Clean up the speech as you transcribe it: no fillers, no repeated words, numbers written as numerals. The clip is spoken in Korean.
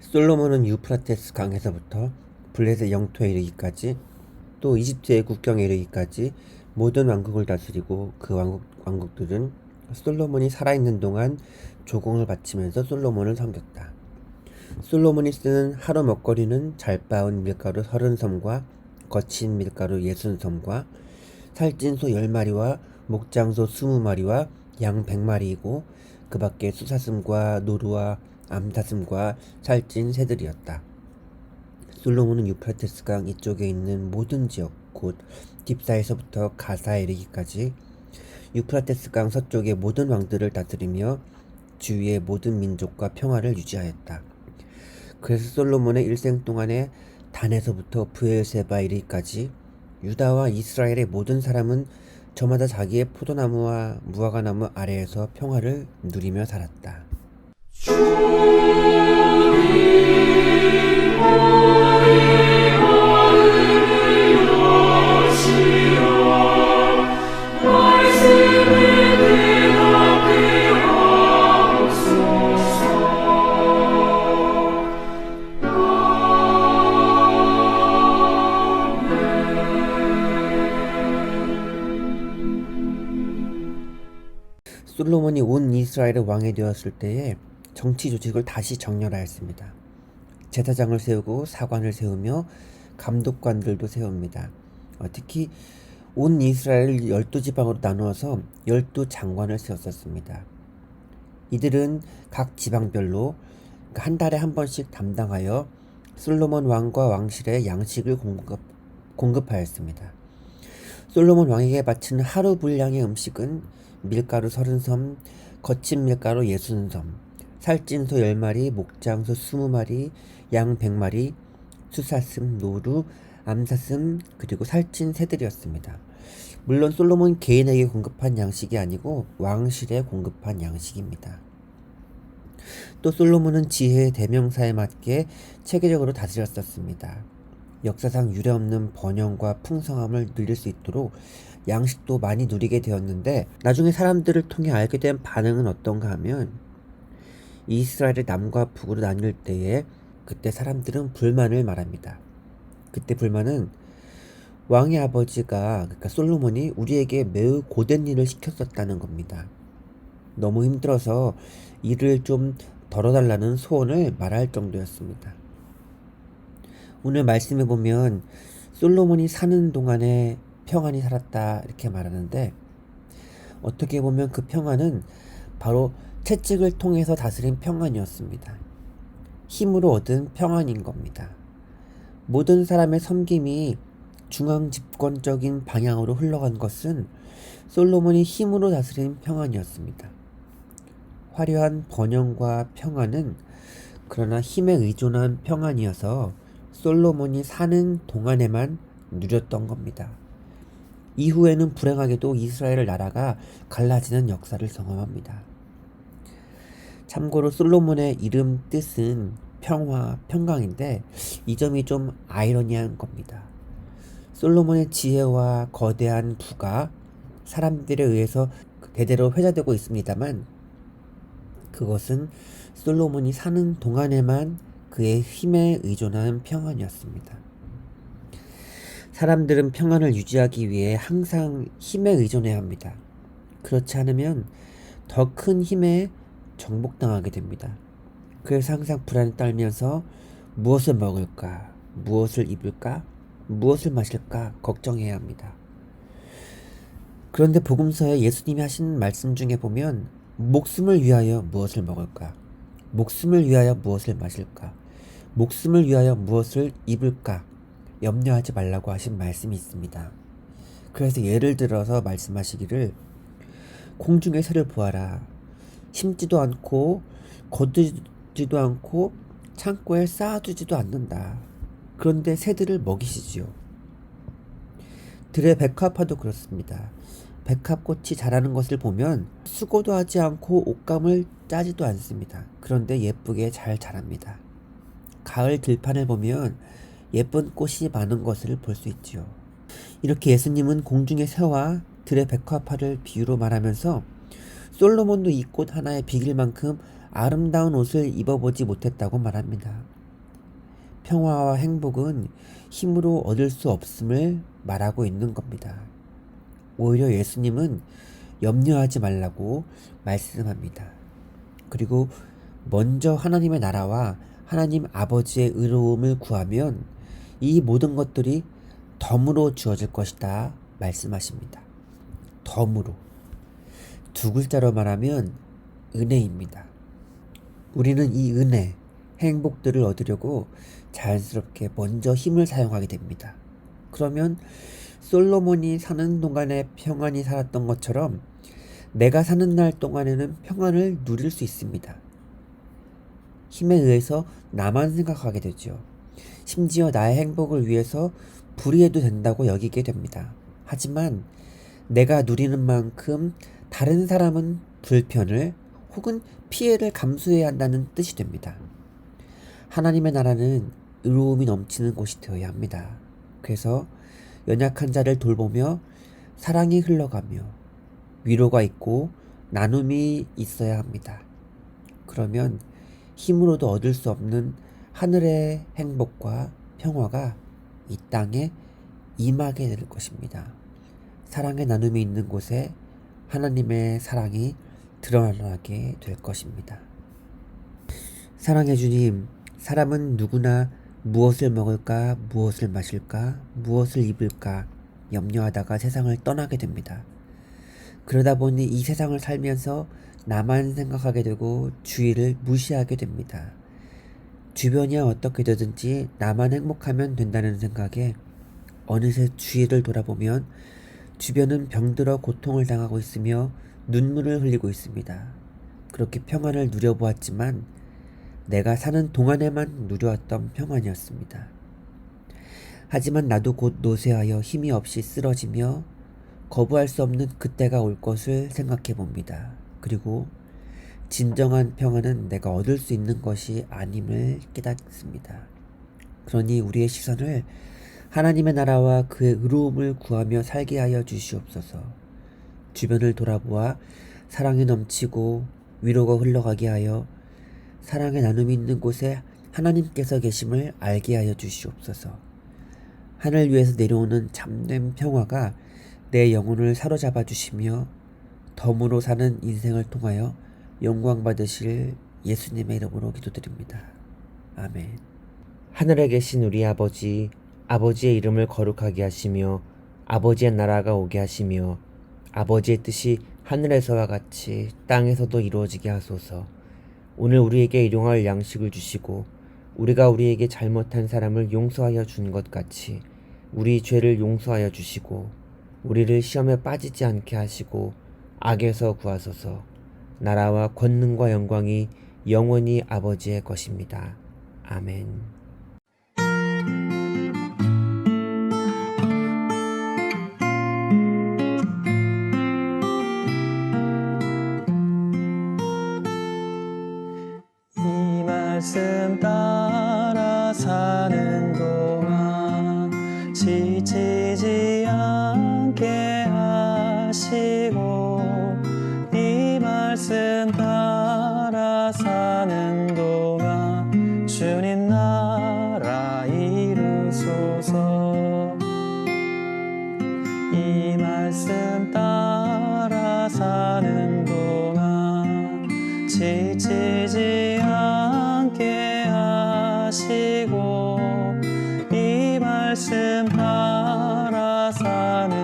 솔로몬은 유프라테스 강에서부터 블레셋 영토에 이르기까지 또 이집트의 국경에 이르기까지 모든 왕국을 다스리고 그 왕국들은 솔로몬이 살아있는 동안 조공을 바치면서 솔로몬을 섬겼다. 솔로몬이 쓰는 하루 먹거리는 잘 빻은 밀가루 30섬과 거친 밀가루 60섬과 살찐 소 10마리와 목장소 20마리와 양 100마리이고 그 밖에 수사슴과 노루와 암사슴과 살찐 새들이었다. 솔로몬은 유프라테스 강 이쪽에 있는 모든 지역 곧 딥사에서부터 가사에 이르기까지 유프라테스 강 서쪽의 모든 왕들을 다스리며 주위의 모든 민족과 평화를 유지하였다. 그래서 솔로몬의 일생 동안에 단에서부터 브에르세바에 이르기까지 유다와 이스라엘의 모든 사람은 저마다 자기의 포도나무와 무화과나무 아래에서 평화를 누리며 살았다. 솔로몬이 온 이스라엘의 왕이 되었을 때에 정치 조직을 다시 정렬하였습니다. 제사장을 세우고 사관을 세우며 감독관들도 세웁니다. 특히 온 이스라엘을 12지방으로 나누어서 12장관을 세웠었습니다. 이들은 각 지방별로 한 달에 한 번씩 담당하여 솔로몬 왕과 왕실에 양식을 공급하였습니다. 솔로몬 왕에게 바치는 하루 분량의 음식은 밀가루 30섬, 거친 밀가루 60섬, 살찐 소 10마리, 목장소 20마리, 양 100마리, 수사슴, 노루, 암사슴, 그리고 살찐 새들이었습니다. 물론 솔로몬 개인에게 공급한 양식이 아니고 왕실에 공급한 양식입니다. 또 솔로몬은 지혜의 대명사에 맞게 체계적으로 다스렸었습니다. 역사상 유례없는 번영과 풍성함을 누릴 수 있도록 양식도 많이 누리게 되었는데 나중에 사람들을 통해 알게 된 반응은 어떤가 하면 이스라엘의 남과 북으로 나뉠 때에 그때 사람들은 불만을 말합니다. 그때 불만은 왕의 아버지가 그러니까 솔로몬이 우리에게 매우 고된 일을 시켰었다는 겁니다. 너무 힘들어서 일을 좀 덜어달라는 소원을 말할 정도였습니다. 오늘 말씀해 보면 솔로몬이 사는 동안에 평안히 살았다 이렇게 말하는데 어떻게 보면 그 평안은 바로 채찍을 통해서 다스린 평안이었습니다. 힘으로 얻은 평안인 겁니다. 모든 사람의 섬김이 중앙 집권적인 방향으로 흘러간 것은 솔로몬이 힘으로 다스린 평안이었습니다. 화려한 번영과 평안은 그러나 힘에 의존한 평안이어서 솔로몬이 사는 동안에만 누렸던 겁니다. 이후에는 불행하게도 이스라엘 나라가 갈라지는 역사를 경험합니다. 참고로 솔로몬의 이름 뜻은 평화, 평강인데 이 점이 좀 아이러니한 겁니다. 솔로몬의 지혜와 거대한 부가 사람들에 의해서 대대로 회자되고 있습니다만 그것은 솔로몬이 사는 동안에만 그의 힘에 의존한 평안이었습니다. 사람들은 평안을 유지하기 위해 항상 힘에 의존해야 합니다. 그렇지 않으면 더 큰 힘에 정복당하게 됩니다. 그래서 항상 불안에 떨면서 무엇을 먹을까, 무엇을 입을까, 무엇을 마실까 걱정해야 합니다. 그런데 복음서에 예수님이 하신 말씀 중에 보면 목숨을 위하여 무엇을 먹을까, 목숨을 위하여 무엇을 마실까, 목숨을 위하여 무엇을 입을까 염려하지 말라고 하신 말씀이 있습니다. 그래서 예를 들어서 말씀하시기를 공중의 새를 보아라. 심지도 않고 거두지도 않고 창고에 쌓아두지도 않는다. 그런데 새들을 먹이시지요. 들의 백합화도 그렇습니다. 백합꽃이 자라는 것을 보면 수고도 하지 않고 옷감을 짜지도 않습니다. 그런데 예쁘게 잘 자랍니다. 가을 들판을 보면 예쁜 꽃이 많은 것을 볼 수 있지요. 이렇게 예수님은 공중의 새와 들의 백합화를 비유로 말하면서 솔로몬도 이 꽃 하나에 비길 만큼 아름다운 옷을 입어보지 못했다고 말합니다. 평화와 행복은 힘으로 얻을 수 없음을 말하고 있는 겁니다. 오히려 예수님은 염려하지 말라고 말씀합니다. 그리고 먼저 하나님의 나라와 하나님 아버지의 의로움을 구하면 이 모든 것들이 덤으로 주어질 것이다 말씀하십니다. 덤으로. 두 글자로 말하면 은혜입니다. 우리는 이 은혜, 행복들을 얻으려고 자연스럽게 먼저 힘을 사용하게 됩니다. 그러면 솔로몬이 사는 동안에 평안히 살았던 것처럼 내가 사는 날 동안에는 평안을 누릴 수 있습니다. 힘에 의해서 나만 생각하게 되죠. 심지어 나의 행복을 위해서 불의해도 된다고 여기게 됩니다. 하지만 내가 누리는 만큼 다른 사람은 불편을 혹은 피해를 감수해야 한다는 뜻이 됩니다. 하나님의 나라는 의로움이 넘치는 곳이 되어야 합니다. 그래서 연약한 자를 돌보며 사랑이 흘러가며 위로가 있고 나눔이 있어야 합니다. 그러면 힘으로도 얻을 수 없는 하늘의 행복과 평화가 이 땅에 임하게 될 것입니다. 사랑의 나눔이 있는 곳에 하나님의 사랑이 드러나게 될 것입니다. 사랑해 주님, 사람은 누구나 무엇을 먹을까, 무엇을 마실까, 무엇을 입을까 염려하다가 세상을 떠나게 됩니다. 그러다 보니 이 세상을 살면서 나만 생각하게 되고 주위를 무시하게 됩니다. 주변이 어떻게 되든지 나만 행복하면 된다는 생각에 어느새 주위를 돌아보면 주변은 병들어 고통을 당하고 있으며 눈물을 흘리고 있습니다. 그렇게 평안을 누려보았지만 내가 사는 동안에만 누려왔던 평안이었습니다. 하지만 나도 곧 노쇠하여 힘이 없이 쓰러지며 거부할 수 없는 그때가 올 것을 생각해 봅니다. 그리고 진정한 평안은 내가 얻을 수 있는 것이 아님을 깨닫습니다. 그러니 우리의 시선을 하나님의 나라와 그의 의로움을 구하며 살게 하여 주시옵소서. 주변을 돌아보아 사랑이 넘치고 위로가 흘러가게 하여 사랑의 나눔이 있는 곳에 하나님께서 계심을 알게 하여 주시옵소서. 하늘 위에서 내려오는 참된 평화가 내 영혼을 사로잡아 주시며 덤으로 사는 인생을 통하여 영광 받으실 예수님의 이름으로 기도드립니다. 아멘. 하늘에 계신 우리 아버지, 아버지의 이름을 거룩하게 하시며 아버지의 나라가 오게 하시며 아버지의 뜻이 하늘에서와 같이 땅에서도 이루어지게 하소서. 오늘 우리에게 일용할 양식을 주시고 우리가 우리에게 잘못한 사람을 용서하여 준 것 같이 우리 죄를 용서하여 주시고 우리를 시험에 빠지지 않게 하시고 악에서 구하소서. 나라와 권능과 영광이 영원히 아버지의 것입니다. 아멘. 이 말씀 따라 사는 동안 지치지 않게 하시고 이 말씀 따라 사는 동안 주님 나라 이루소서. 이 말씀 따라 사는 동안 지치지 않게 하시고 이 말씀 따라 사는